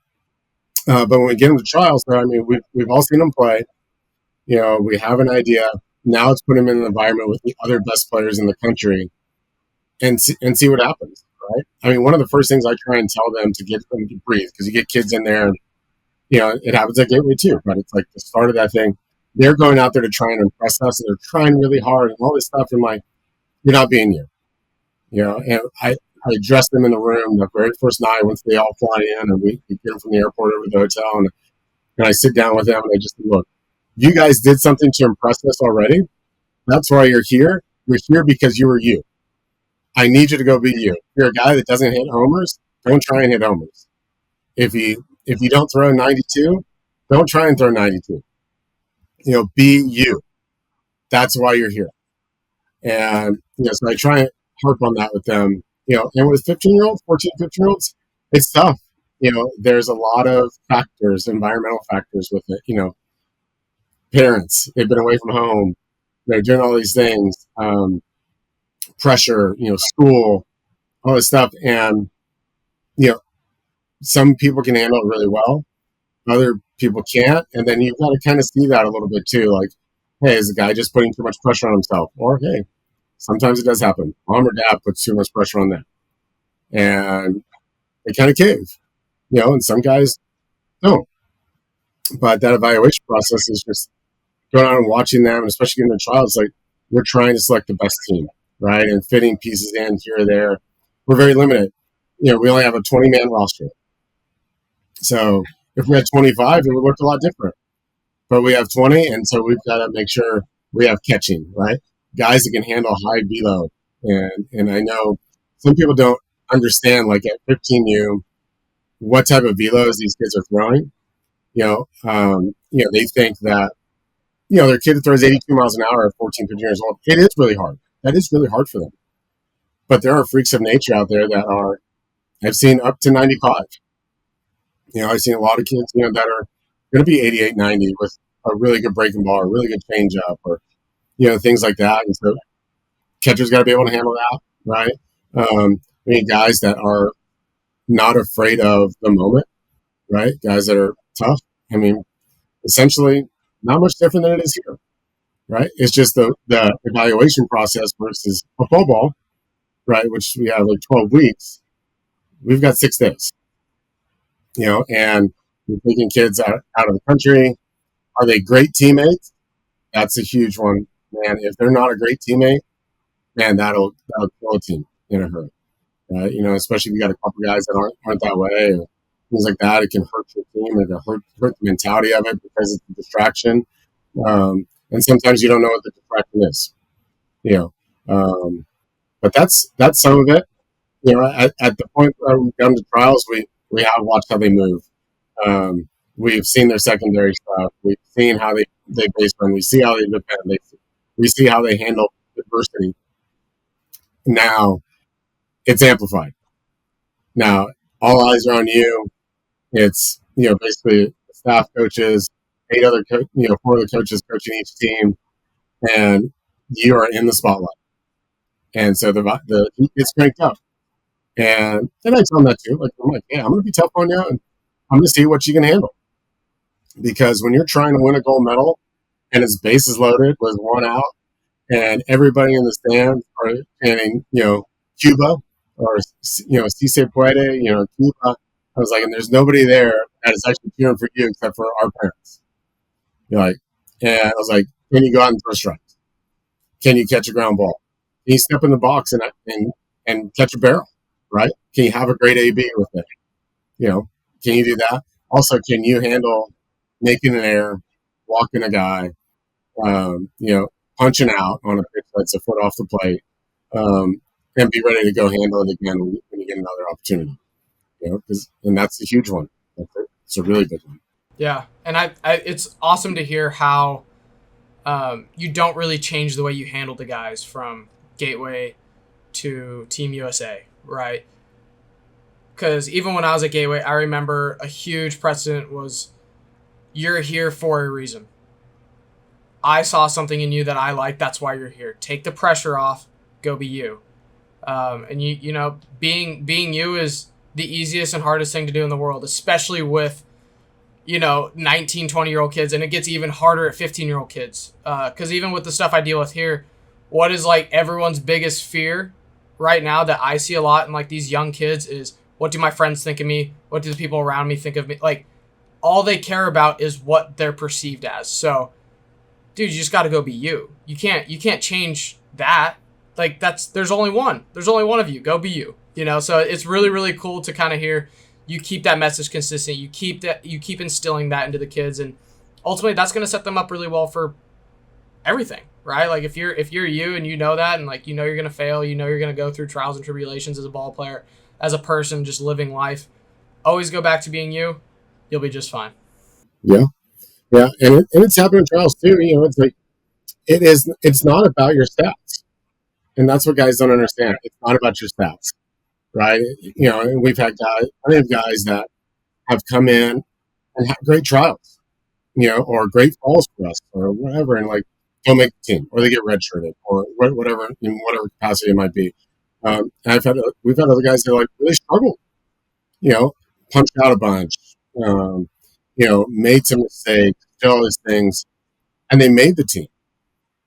but when we get them to trials, so we've all seen them play. We have an idea. Now it's put them in an environment with the other best players in the country, and see what happens, right? One of the first things I try and tell them to get them to breathe, because you get kids in there, and it happens at Gateway too, but it's the start of that thing. They're going out there to try and impress us, and they're trying really hard and all this stuff. And you're not being you, And I address them in the room the very first night once they all fly in, and we get them from the airport over to the hotel, and I sit down with them, and I just look. You guys did something to impress us already. That's why you're here. You're here because you were you. I need you to go be you. If you're a guy that doesn't hit homers, don't try and hit homers. If you don't throw 92, don't try and throw 92. Be you. That's why you're here. And so I try and harp on that with them. And with 15-year-olds, 14, 15-year-olds, it's tough. There's a lot of factors, environmental factors with it. Parents, they've been away from home. They're doing all these things. Pressure, school, all this stuff. And, some people can handle it really well. other people can't. And then you've got to kind of see that a little bit too. Like, hey, is the guy just putting too much pressure on himself? Or, hey, sometimes it does happen. Mom or dad puts too much pressure on them. And they kind of cave, and some guys don't. But that evaluation process is just going out and watching them, and especially in the trials, like we're trying to select the best team, right? And fitting pieces in here or there. We're very limited. We only have a 20-man roster. So if we had 25, it would look a lot different. But we have 20, and so we've got to make sure we have catching, right? Guys that can handle high velo. And I know some people don't understand, like at 15U, what type of velos these kids are throwing. They think that, their kid that throws 82 miles an hour at 14, 15 years old, it is really hard. That is really hard for them. But there are freaks of nature out there that are, I've seen up to 95. I've seen a lot of kids, that are going to be 88, 90 with a really good breaking ball, a really good change up, or, things like that. And so catcher's got to be able to handle that, right? Guys that are not afraid of the moment, right? Guys that are tough. Essentially not much different than it is here, right? It's just the evaluation process versus a football, right? Which we have like 12 weeks. We've got 6 days, and we're taking kids out of the country. Are they great teammates? That's a huge one, man. If they're not a great teammate, man, that'll kill a team in a hurry. Especially if you got a couple guys that aren't that way, or things like that. It can hurt your team. It can hurt the mentality of it because it's a distraction. And sometimes you don't know what the distraction is. But that's some of it. At the point where we've come to trials, we have watched how they move. We've seen their secondary stuff. We've seen how they base run. We see how they defend. We see how they handle adversity. Now it's amplified. Now all eyes are on you. It's basically staff coaches, 4 other coaches coaching each team, and you are in the spotlight. And so the heat gets cranked up. And I tell them that too. Like, I'm like, yeah, I'm going to be tough on you, and I'm going to see what you can handle. Because when you're trying to win a gold medal and it's bases loaded with 1 out, and everybody in the stands are chanting, Cuba or Si se puede, Cuba. I was like, and there's nobody there that is actually cheering for you except for our parents. And I was like, can you go out and throw strikes? Can you catch a ground ball? Can you step in the box and catch a barrel? Right? Can you have a great AB with it? Can you do that? Also, can you handle making an error, walking a guy, punching out on a pitch that's a foot off the plate, and be ready to go handle it again when you get another opportunity? And that's a huge one. It's a really big one. Yeah, and it's awesome to hear how you don't really change the way you handle the guys from Gateway to Team USA, right? Because even when I was at Gateway, I remember a huge precedent was you're here for a reason. I saw something in you that I like. That's why you're here. Take the pressure off. Go be you. And being you is the easiest and hardest thing to do in the world, especially with 19, 20-year-old kids, and it gets even harder at 15-year-old kids. Because even with the stuff I deal with here, what is like everyone's biggest fear right now that I see a lot in like these young kids is, what do my friends think of me? What do the people around me think of me? Like, all they care about is what they're perceived as. So, dude, you just got to go be you. You can't change that. Like, there's only one. There's only one of you. Go be you. So it's really, really cool to kind of hear you keep that message consistent. You keep instilling that into the kids, and ultimately that's going to set them up really well for everything, right? Like if you're you and you know that, and like you're going to fail, you're going to go through trials and tribulations as a ball player, as a person, just living life. Always go back to being you. You'll be just fine. Yeah, and it's happened in trials too. It's like it's not about your stats, and that's what guys don't understand. It's not about your stats, right? And we've had plenty of guys that have come in and have great trials, or great falls for us, or whatever, and like don't make the team, or they get redshirted, or whatever in whatever capacity it might be. And we've had other guys that like really struggle, punched out a bunch, made some mistakes, did all these things, and they made the team,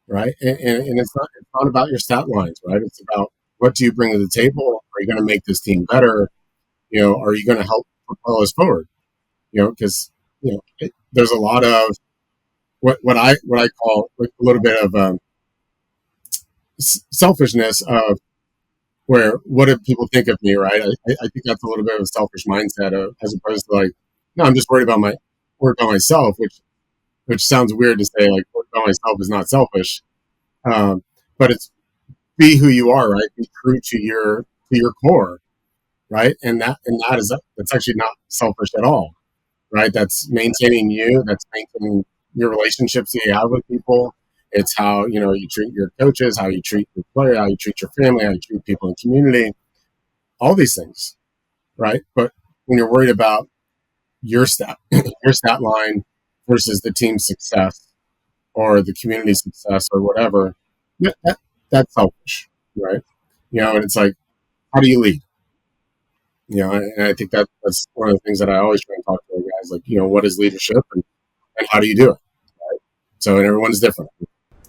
right? And it's not about your stat lines, right? It's about what do you bring to the table? Are you going to make this team better? Are you going to help propel us forward? Because there's a lot of what I call a little bit of selfishness of where what do people think of me, right? I think that's a little bit of a selfish mindset as opposed to like, no, I'm just worried about myself, which sounds weird to say like worried about myself is not selfish, but it's be who you are, right? Be true to your core, right? That's actually not selfish at all, right? That's maintaining you. That's maintaining your relationships that you have with people. It's how you treat your coaches, how you treat your player, how you treat your family, how you treat people in the community, all these things, right? But when you're worried about your stat your stat line versus the team's success or the community success or whatever, that's selfish, right? And it's like, how do you lead? And I think that's one of the things that I always try and talk to guys, like, what is leadership and how do you do it? Right? So, and everyone's different.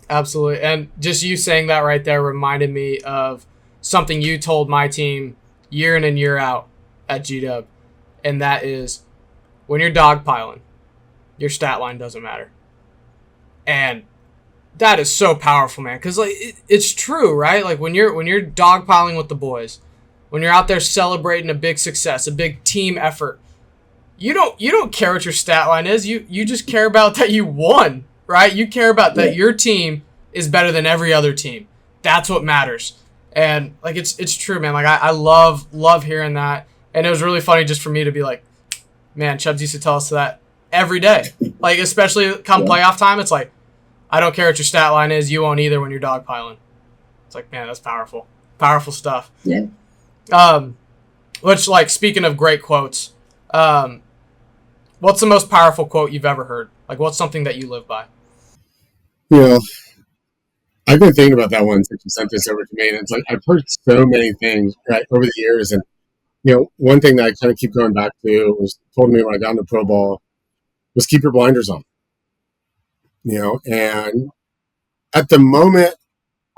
Absolutely. And just you saying that right there reminded me of something you told my team year in and year out at GW. And that is when you're dogpiling, your stat line doesn't matter. And that is so powerful, man. Because like it's true, right? Like when you're dogpiling with the boys, when you're out there celebrating a big success, a big team effort, you don't care what your stat line is. You just care about that you won, right? You care about that your team is better than every other team. That's what matters. And like it's true, man. Like I love hearing that. And it was really funny just for me to be like, man, Chubbs used to tell us that every day. Like especially come playoff time, it's like, I don't care what your stat line is, you won't either when you're dogpiling. It's like, man, that's powerful. Powerful stuff. Yeah. Which, like, speaking of great quotes, what's the most powerful quote you've ever heard? Like, what's something that you live by? You I've been thinking about that one since you sent this over to me, and it's like I've heard so many things right over the years, and one thing that I kind of keep going back to was told me when I got into pro ball was keep your blinders on. And at the moment,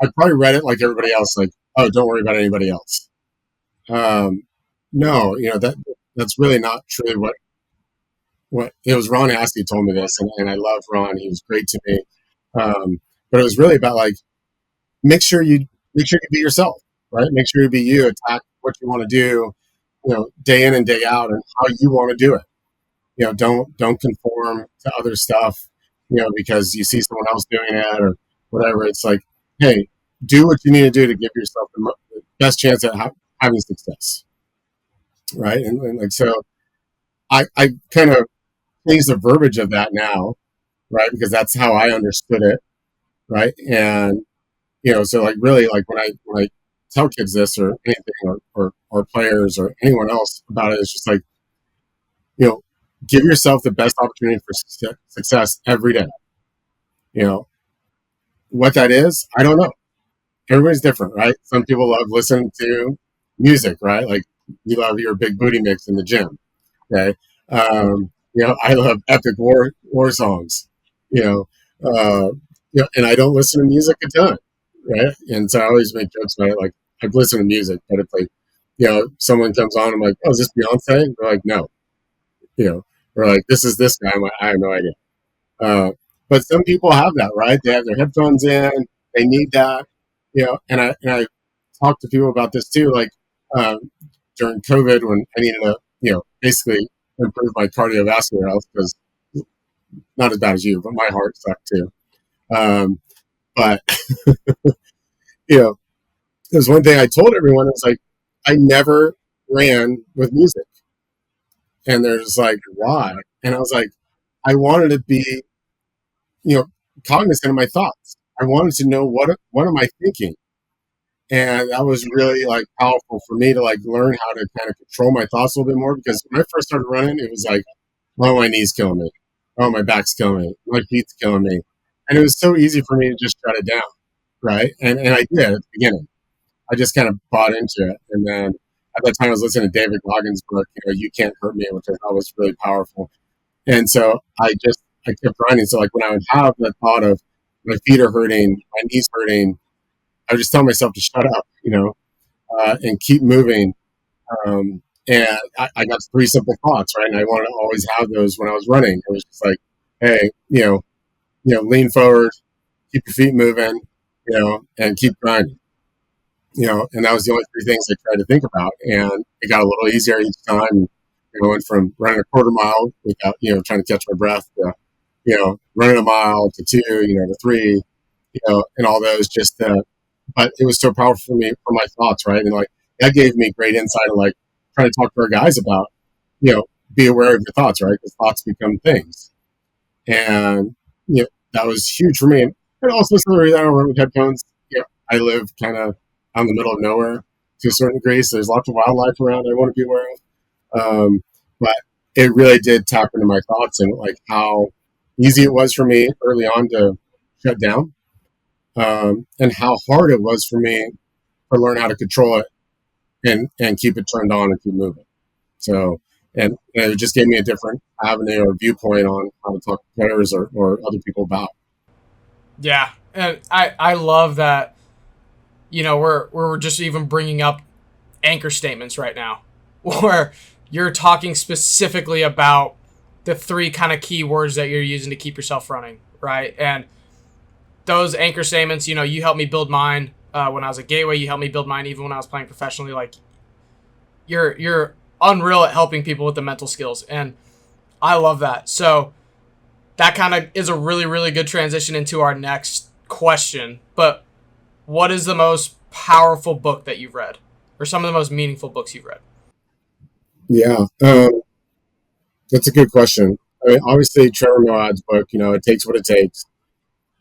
I probably read it like everybody else, like, oh, don't worry about anybody else. Um, no, that's really not truly what it was. Ron Astley told me this, and I love Ron. He was great to me. But it was really about like make sure you be yourself, right? Make sure you be you. Attack what you want to do, day in and day out, and how you want to do it. Don't conform to other stuff, because you see someone else doing it or whatever. It's like, hey, do what you need to do to give yourself the best chance at having success, right? And like so, I kind of change the verbiage of that now, right? Because that's how I understood it, right? And so like really like when I tell kids this or anything or players or anyone else about it, it's just like, give yourself the best opportunity for success every day. What that is, I don't know. Everybody's different, right? Some people love listening to music, right? Like you love your big booty mix in the gym. Okay. I love epic war songs, you know, and I don't listen to music a ton, right? And so I always make jokes about it. Like I've listened to music, but it's like, someone comes on, I'm like, oh, is this Beyonce? They're like, no, or like, this is this guy. I'm like, I have no idea. But some people have that, right? They have their headphones in, they need that, and I talk to people about this too, like, during COVID when I needed to, basically improve my cardiovascular health because not as bad as you, but my heart sucked too. But there's one thing I told everyone. It's like I never ran with music, and they're just like, why? And I was like, I wanted to be, you know, cognizant of my thoughts. I wanted to know what am I thinking, and that was really like powerful for me to like learn how to kind of control my thoughts a little bit more. Because when I first started running, it was like, oh, my knees killing me, oh, my back's killing me, my feet's killing me, and it was so easy for me to just shut it down, right? And I did at the beginning. I just kind of bought into it, and then at that time I was listening to David Goggins' book, "You Can't Hurt Me," which I thought was really powerful. And so I kept grinding. So like when I would have that thought of my feet are hurting, my knees hurting, I would just tell myself to shut up, and keep moving. And I got three simple thoughts, right? And I wanted to always have those when I was running. It was just like, hey, lean forward, keep your feet moving, and keep grinding. And that was the only three things I tried to think about. And it got a little easier each time, going from running a quarter mile without, trying to catch my breath to, running a mile to two, to three, and all those but it was so powerful for me, for my thoughts, right? And like, that gave me great insight of like trying to talk to our guys about, be aware of your thoughts, right? Because thoughts become things. And, that was huge for me. And also, some of the reason I don't run with headphones, I live kind of out in the middle of nowhere to a certain degree. So there's lots of wildlife around I want to be aware of. But it really did tap into my thoughts and like how easy it was for me early on to shut down, and how hard it was for me to learn how to control it and keep it turned on and keep moving. So, and it just gave me a different avenue or viewpoint on how to talk to players or other people about. Yeah, and I love that. We're just even bringing up anchor statements right now, where you're talking specifically about the three kind of key words that you're using to keep yourself running, right? And those anchor statements, you helped me build mine when I was at Gateway. You helped me build mine even when I was playing professionally. Like, you're unreal at helping people with the mental skills, and I love that. So that kind of is a really, really good transition into our next question. But what is the most powerful book that you've read, or some of the most meaningful books you've read? Yeah, that's a good question. I mean, obviously, Trevor Noah's book, It Takes What It Takes,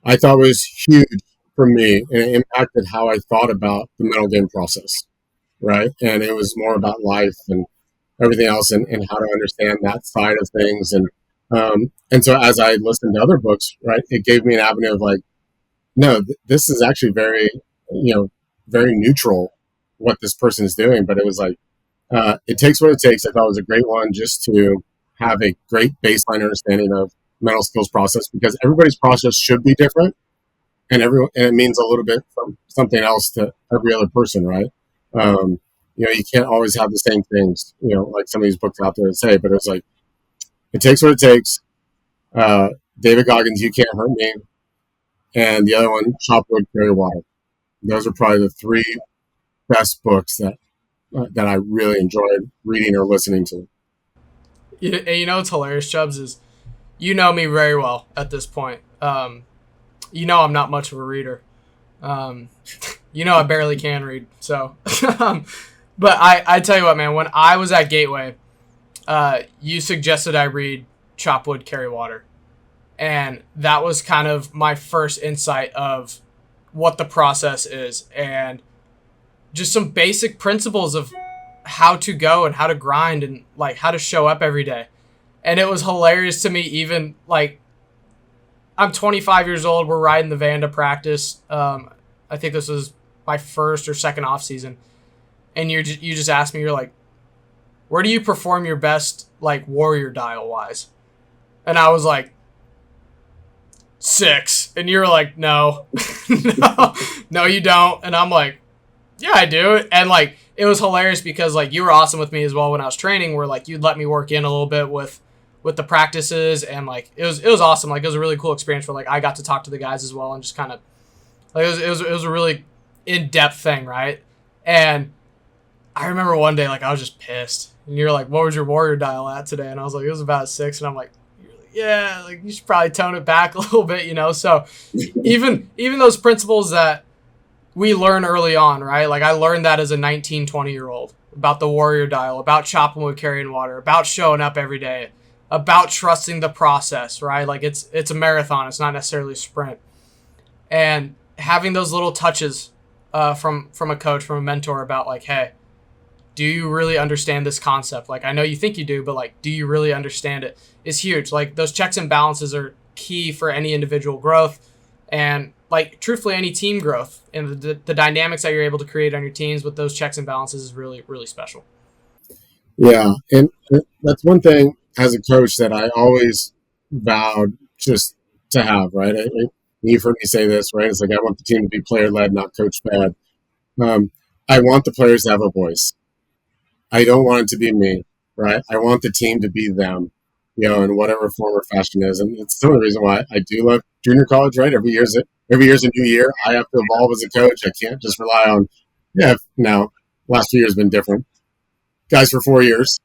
I thought was huge for me, and it impacted how I thought about the mental game process, right? And it was more about life and everything else, and how to understand that side of things. And so as I listened to other books, right, it gave me an avenue of like, no, this is actually very, very neutral what this person is doing. But it was like, It Takes What It Takes. I thought was a great one just to have a great baseline understanding of mental skills process, because everybody's process should be different, and it means a little bit from something else to every other person, right? You can't always have the same things, like some of these books out there say. But it's like, It Takes What It Takes. David Goggins, You Can't Hurt Me, and the other one, Chop Wood, Carry Water. Those are probably the three best books that I really enjoyed reading or listening to. What's hilarious, Chubbs, is you know me very well at this point. I'm not much of a reader. I barely can read. So, but I tell you what, man, when I was at Gateway, you suggested I read Chop Wood, Carry Water. And that was kind of my first insight of what the process is, and just some basic principles of how to go and how to grind and like how to show up every day. And it was hilarious to me, even like, I'm 25 years old. We're riding the van to practice. I think this was my first or second off season. And you just asked me, you're like, where do you perform your best, like, warrior dial wise? And I was like, 6. And you're like, no, no, you don't. And I'm like, yeah, I do. And like, it was hilarious because like you were awesome with me as well when I was training, where like you'd let me work in a little bit with the practices, and like it was awesome. Like, it was a really cool experience where like I got to talk to the guys as well, and just kind of like it was a really in-depth thing, right? And I remember one day like I was just pissed, and you're like, what was your warrior dial at today? And I was like, it was about a 6. And I'm like, yeah, like you should probably tone it back a little bit, So even those principles that we learn early on, right? Like I learned that as a 19, 20-year-old about the warrior dial, about chopping wood, carrying water, about showing up every day, about trusting the process, right? Like it's a marathon. It's not necessarily a sprint. And having those little touches from a coach, from a mentor about like, hey, do you really understand this concept? Like, I know you think you do, but like, do you really understand it? Is huge. Like those checks and balances are key for any individual growth, and like truthfully any team growth, and the dynamics that you're able to create on your teams with those checks and balances is really, really special. Yeah, and that's one thing as a coach that I always vowed just to have, right? You've heard me say this, right? It's like I want the team to be player led, not coach fed. Um, I want the players to have a voice. I don't want it to be me, right? I want the team to be them, in whatever form or fashion is. And it's some of the reason why I do love junior college, right? Every year's a new year. I have to evolve as a coach. I can't just rely on, now, last few years have been different. Guys for 4 years,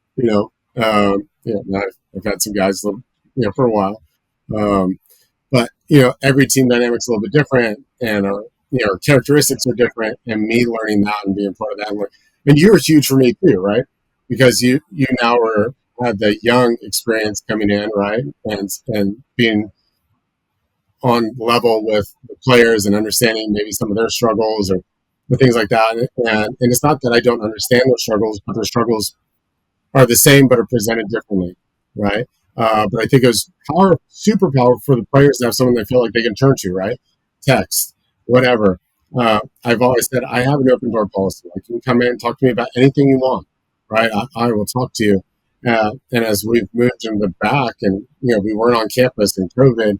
I've had some guys, for a while. Um, but every team dynamic's a little bit different, and our characteristics are different. And me learning that and being part of that, and you were huge for me too, right? Because you now had the young experience coming in, right, and being on level with the players and understanding maybe some of their struggles or the things like that. And it's not that I don't understand those struggles, but their struggles are the same but are presented differently, right? But I think it was super powerful for the players to have someone they feel like they can turn to, right? Text, whatever. I've always said I have an open door policy. Like, you can come in and talk to me about anything you want, right? I will talk to you. And as we've moved in the back, and we weren't on campus in COVID,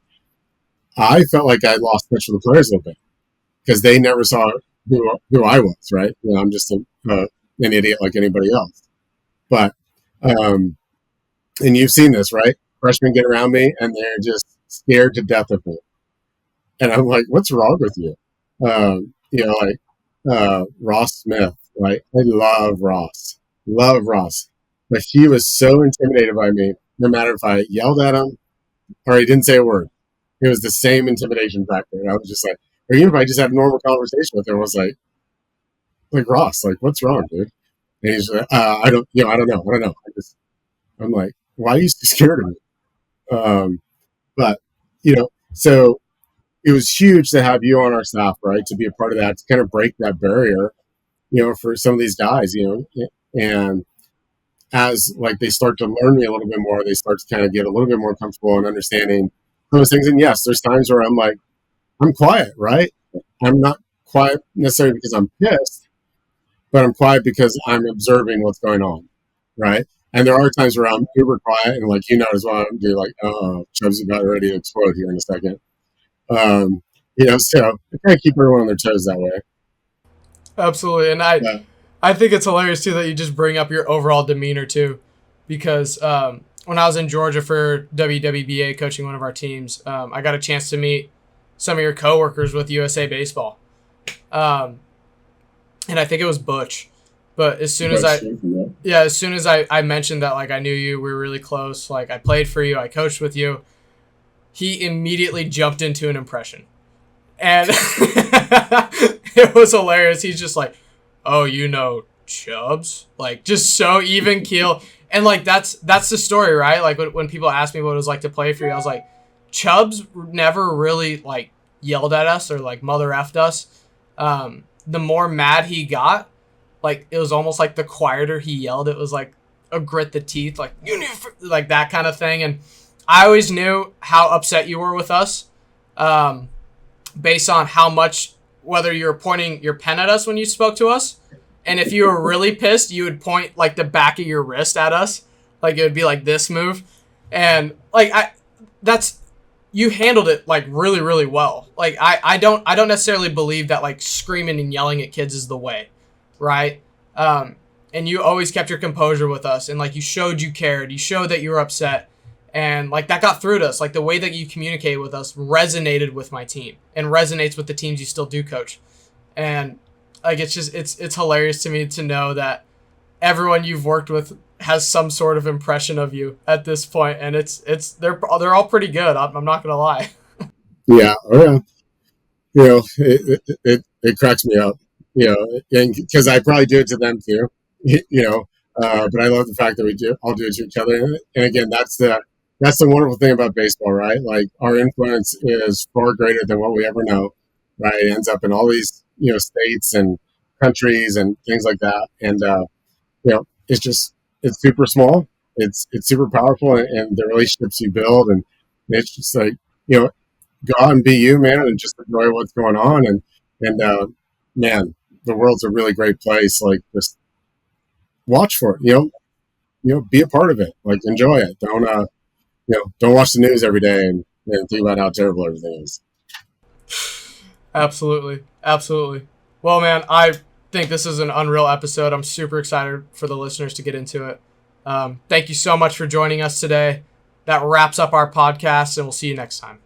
I felt like I lost touch with the players a little bit because they never saw who I was, right? I'm just an idiot like anybody else. But and you've seen this, right? Freshmen get around me and they're just scared to death of me, and I'm like, "What's wrong with you?" Ross Smith, right? I love Ross, but he was so intimidated by me. No matter if I yelled at him or he didn't say a word, it was the same intimidation factor. And I was just like, or even if I just had a normal conversation with him, I was like Ross, like, what's wrong, dude? And he's like, I don't know. I'm like, why are you so scared of me? But so it was huge to have you on our staff, right? To be a part of that, to kind of break that barrier, for some of these guys, and as like they start to learn me a little bit more, they start to kind of get a little bit more comfortable in understanding those things. And yes, there's times where I'm like, I'm quiet, right? I'm not quiet necessarily because I'm pissed, but I'm quiet because I'm observing what's going on, right? And there are times where I'm uber quiet, and like as well, I'm doing like, oh, Chubb's about ready to explode here in a second. So I try to keep everyone on their toes that way. Absolutely, and I think it's hilarious too that you just bring up your overall demeanor too, because when I was in Georgia for WWBA coaching one of our teams, I got a chance to meet some of your coworkers with USA Baseball, and I think it was Butch. But as soon as I mentioned that, like, I knew you, we were really close, like I played for you, I coached with you, he immediately jumped into an impression, and it was hilarious. He's just like, "Oh, Chubbs?" Like, just so even keel. And like that's the story, right? Like when people ask me what it was like to play for you, I was like, Chubbs never really like yelled at us or like mother effed us. The more mad he got, like it was almost like the quieter he yelled. It was like a grit the teeth, like like that kind of thing. And I always knew how upset you were with us, based on how much, whether you were pointing your pen at us when you spoke to us, and if you were really pissed, you would point like the back of your wrist at us, like it would be like this move, and like you handled it like really really well. Like I don't necessarily believe that like screaming and yelling at kids is the way, right? And you always kept your composure with us, and like you showed you cared, you showed that you were upset. And like that got through to us. Like the way that you communicated with us resonated with my team and resonates with the teams you still do coach. And like it's hilarious to me to know that everyone you've worked with has some sort of impression of you at this point, and they're all pretty good. I'm not gonna lie. Yeah, it cracks me up, and because I probably do it to them too, but I love the fact that we all do it to each other. And again, that's the wonderful thing about baseball, right? Like our influence is far greater than what we ever know, right? It ends up in all these, states and countries and things like that. And, it's super small. It's super powerful, and the relationships you build, and it's just like, go out and be you, man, and just enjoy what's going on. And man, the world's a really great place. Like, just watch for it, be a part of it. Like, enjoy it. Don't watch the news every day and think about how terrible everything is. Absolutely. Absolutely. Well, man, I think this is an unreal episode. I'm super excited for the listeners to get into it. Thank you so much for joining us today. That wraps up our podcast, and we'll see you next time.